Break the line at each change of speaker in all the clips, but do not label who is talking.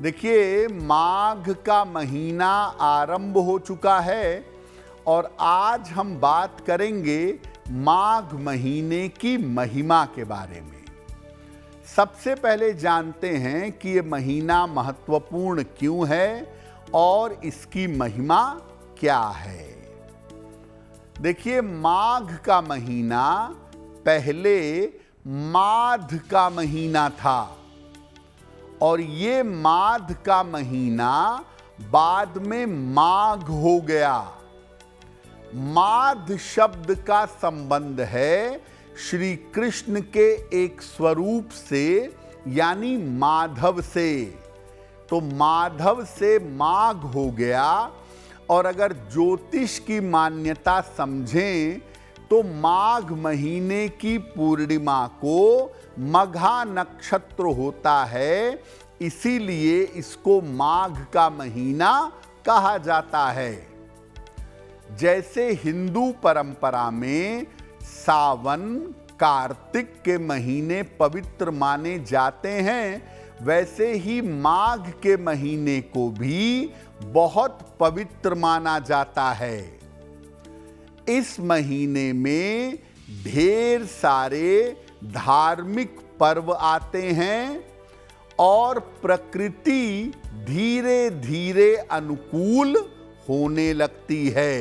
देखिए, माघ का महीना आरंभ हो चुका है और आज हम बात करेंगे माघ महीने की महिमा के बारे में। सबसे पहले जानते हैं कि ये महीना महत्वपूर्ण क्यों है और इसकी महिमा क्या है। देखिए, माघ का महीना पहले माध का महीना था और ये माघ का महीना बाद में माघ हो गया। माध शब्द का संबंध है श्री कृष्ण के एक स्वरूप से, यानी माधव से। तो माधव से माघ हो गया। और अगर ज्योतिष की मान्यता समझें तो माघ महीने की पूर्णिमा को मघा नक्षत्र होता है, इसीलिए इसको माघ का महीना कहा जाता है। जैसे हिंदू परंपरा में सावन, कार्तिक के महीने पवित्र माने जाते हैं, वैसे ही माघ के महीने को भी बहुत पवित्र माना जाता है। इस महीने में ढेर सारे धार्मिक पर्व आते हैं और प्रकृति धीरे धीरे अनुकूल होने लगती है।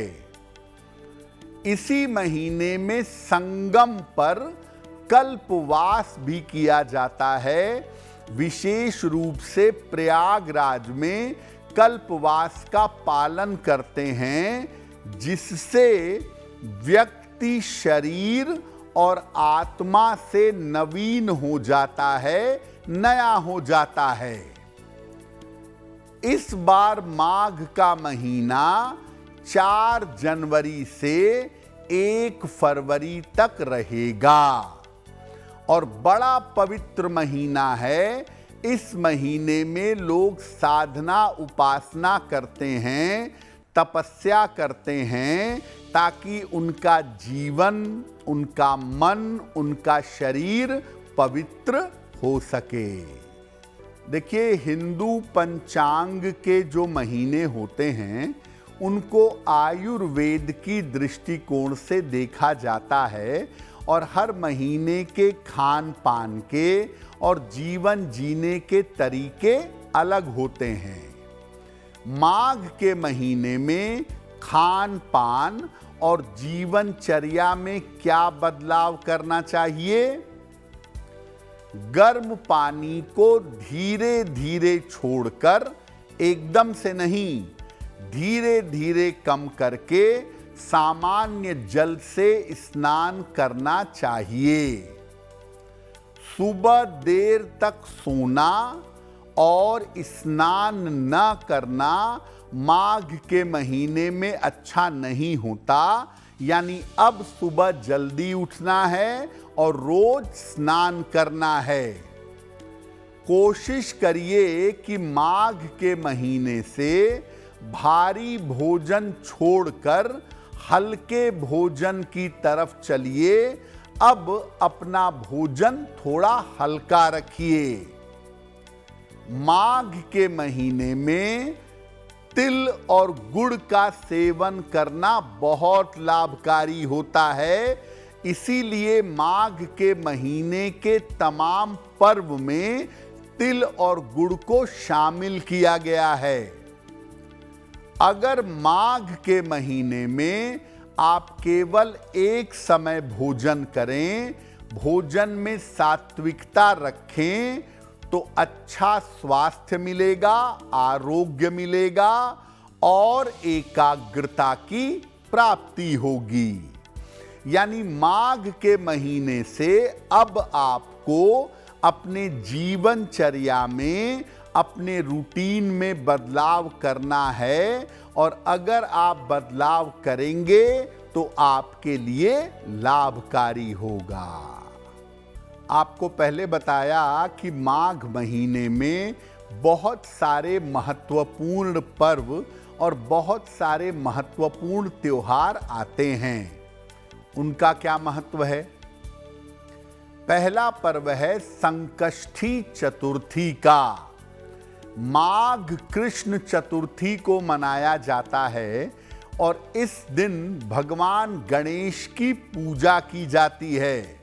इसी महीने में संगम पर कल्पवास भी किया जाता है। विशेष रूप से प्रयागराज में कल्पवास का पालन करते हैं, जिससे व्यक्ति शरीर और आत्मा से नवीन हो जाता है, नया हो जाता है। इस बार माघ का महीना 4 जनवरी से 1 फरवरी तक रहेगा और बड़ा पवित्र महीना है। इस महीने में लोग साधना उपासना करते हैं, तपस्या करते हैं, ताकि उनका जीवन, उनका मन, उनका शरीर पवित्र हो सके। देखिए, हिंदू पंचांग के जो महीने होते हैं उनको आयुर्वेद की दृष्टिकोण से देखा जाता है और हर महीने के खान पान के और जीवन जीने के तरीके अलग होते हैं। माघ के महीने में खान पान और जीवनचर्या में क्या बदलाव करना चाहिए? गर्म पानी को धीरे धीरे छोड़कर, एकदम से नहीं, धीरे धीरे कम करके सामान्य जल से स्नान करना चाहिए। सुबह देर तक सोना और स्नान न करना माघ के महीने में अच्छा नहीं होता। यानी अब सुबह जल्दी उठना है और रोज स्नान करना है। कोशिश करिए कि माघ के महीने से भारी भोजन छोड़कर हल्के भोजन की तरफ चलिए। अब अपना भोजन थोड़ा हल्का रखिए। माघ के महीने में तिल और गुड़ का सेवन करना बहुत लाभकारी होता है, इसीलिए माघ के महीने के तमाम पर्व में तिल और गुड़ को शामिल किया गया है। अगर माघ के महीने में आप केवल एक समय भोजन करें, भोजन में सात्विकता रखें, तो अच्छा स्वास्थ्य मिलेगा, आरोग्य मिलेगा और एकाग्रता की प्राप्ति होगी। यानी माघ के महीने से अब आपको अपने जीवनचर्या में, अपने रूटीन में बदलाव करना है और अगर आप बदलाव करेंगे तो आपके लिए लाभकारी होगा। आपको पहले बताया कि माघ महीने में बहुत सारे महत्वपूर्ण पर्व और बहुत सारे महत्वपूर्ण त्योहार आते हैं। उनका क्या महत्व है? पहला पर्व है संकष्टी चतुर्थी का। माघ कृष्ण चतुर्थी को मनाया जाता है और इस दिन भगवान गणेश की पूजा की जाती है।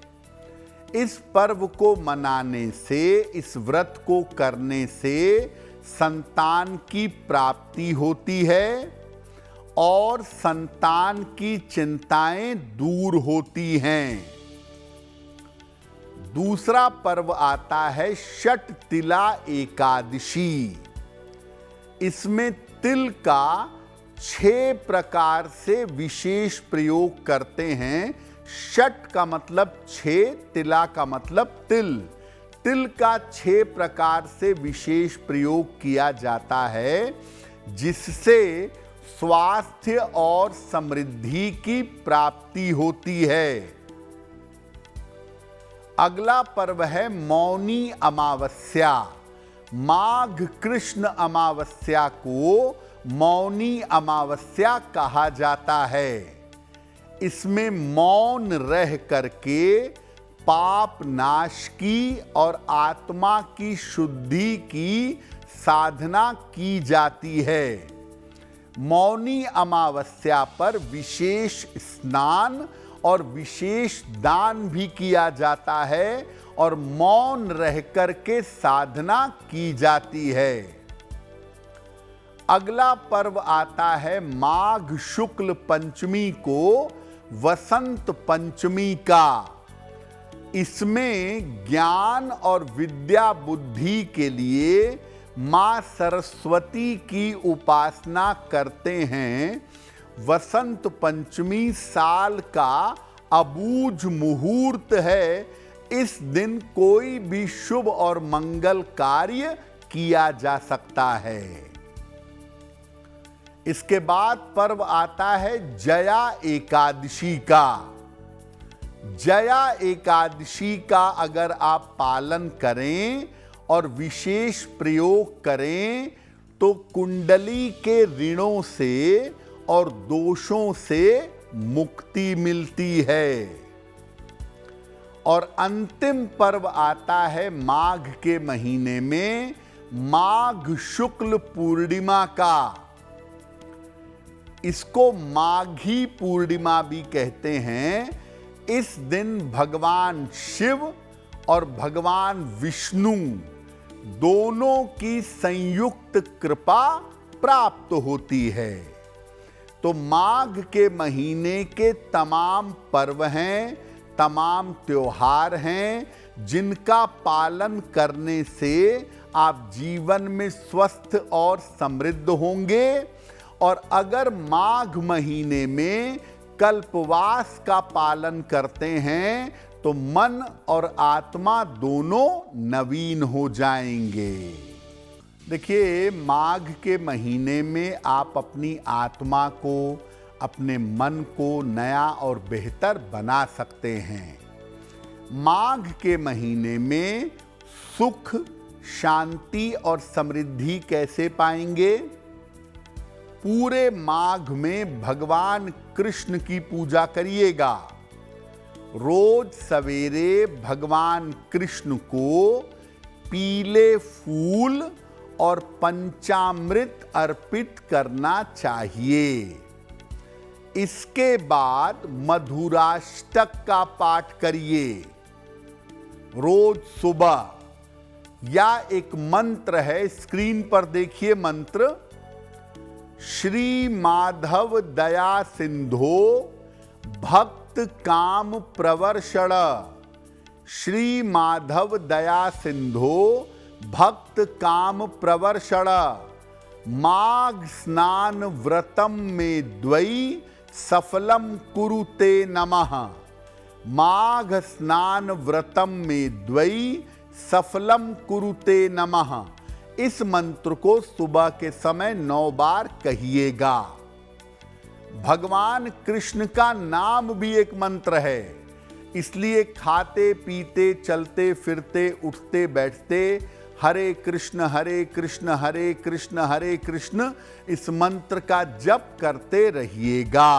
इस पर्व को मनाने से, इस व्रत को करने से संतान की प्राप्ति होती है और संतान की चिंताएं दूर होती हैं। दूसरा पर्व आता है षट तिला एकादशी। इसमें तिल का 6 प्रकार से विशेष प्रयोग करते हैं। षट का मतलब 6, तिला का मतलब तिल। तिल का 6 प्रकार से विशेष प्रयोग किया जाता है, जिससे स्वास्थ्य और समृद्धि की प्राप्ति होती है। अगला पर्व है मौनी अमावस्या। माघ कृष्ण अमावस्या को मौनी अमावस्या कहा जाता है। इसमें मौन रह करके पाप नाश की और आत्मा की शुद्धि की साधना की जाती है। मौनी अमावस्या पर विशेष स्नान और विशेष दान भी किया जाता है और मौन रह करके साधना की जाती है। अगला पर्व आता है माघ शुक्ल पंचमी को वसंत पंचमी का। इसमें ज्ञान और विद्या बुद्धि के लिए मां सरस्वती की उपासना करते हैं। वसंत पंचमी साल का अबूझ मुहूर्त है। इस दिन कोई भी शुभ और मंगल कार्य किया जा सकता है। इसके बाद पर्व आता है जया एकादशी का। जया एकादशी का अगर आप पालन करें और विशेष प्रयोग करें तो कुंडली के ऋणों से और दोषों से मुक्ति मिलती है। और अंतिम पर्व आता है माघ के महीने में माघ शुक्ल पूर्णिमा का। इसको माघी पूर्णिमा भी कहते हैं। इस दिन भगवान शिव और भगवान विष्णु दोनों की संयुक्त कृपा प्राप्त होती है। तो माघ के महीने के तमाम पर्व हैं, तमाम त्योहार हैं, जिनका पालन करने से आप जीवन में स्वस्थ और समृद्ध होंगे। और अगर माघ महीने में कल्पवास का पालन करते हैं तो मन और आत्मा दोनों नवीन हो जाएंगे। देखिए, माघ के महीने में आप अपनी आत्मा को, अपने मन को नया और बेहतर बना सकते हैं। माघ के महीने में सुख, शांति और समृद्धि कैसे पाएंगे? पूरे माघ में भगवान कृष्ण की पूजा करिएगा। रोज सवेरे भगवान कृष्ण को पीले फूल और पंचामृत अर्पित करना चाहिए। इसके बाद मधुराष्टक का पाठ करिए रोज सुबह। या एक मंत्र है, स्क्रीन पर देखिए मंत्र। श्री माधव दया सिंधो भक्त काम प्रवर्षण। श्री माधव दया सिंधो भक्त काम प्रवर्षण। माघ स्नान व्रतम में द्वयी सफलम कुरुते नमः। माघ स्नान व्रतम में द्वयी सफलम कुरुते नमः। इस मंत्र को सुबह के समय 9 बार कहिएगा। भगवान कृष्ण का नाम भी एक मंत्र है, इसलिए खाते पीते चलते फिरते उठते बैठते हरे कृष्ण हरे कृष्ण हरे कृष्ण हरे कृष्ण इस मंत्र का जप करते रहिएगा।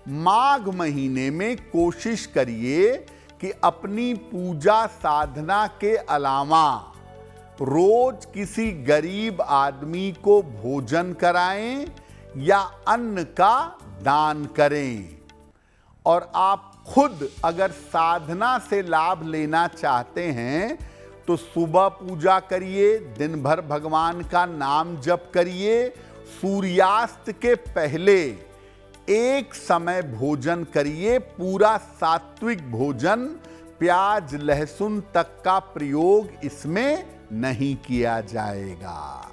माघ महीने में कोशिश करिए कि अपनी पूजा साधना के अलावा रोज किसी गरीब आदमी को भोजन कराएं या अन्न का दान करें। और आप खुद अगर साधना से लाभ लेना चाहते हैं तो सुबह पूजा करिए, दिन भर भगवान का नाम जप करिए, सूर्यास्त के पहले एक समय भोजन करिए, पूरा सात्विक भोजन, प्याज लहसुन तक का प्रयोग इसमें नहीं किया जाएगा।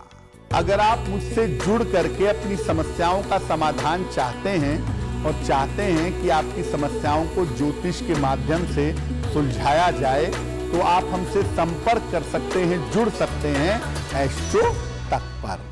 अगर आप मुझसे जुड़ करके अपनी समस्याओं का समाधान चाहते हैं और चाहते हैं कि आपकी समस्याओं को ज्योतिष के माध्यम से सुलझाया जाए तो आप हमसे संपर्क कर सकते हैं, जुड़ सकते हैं एस्ट्रो तक पर।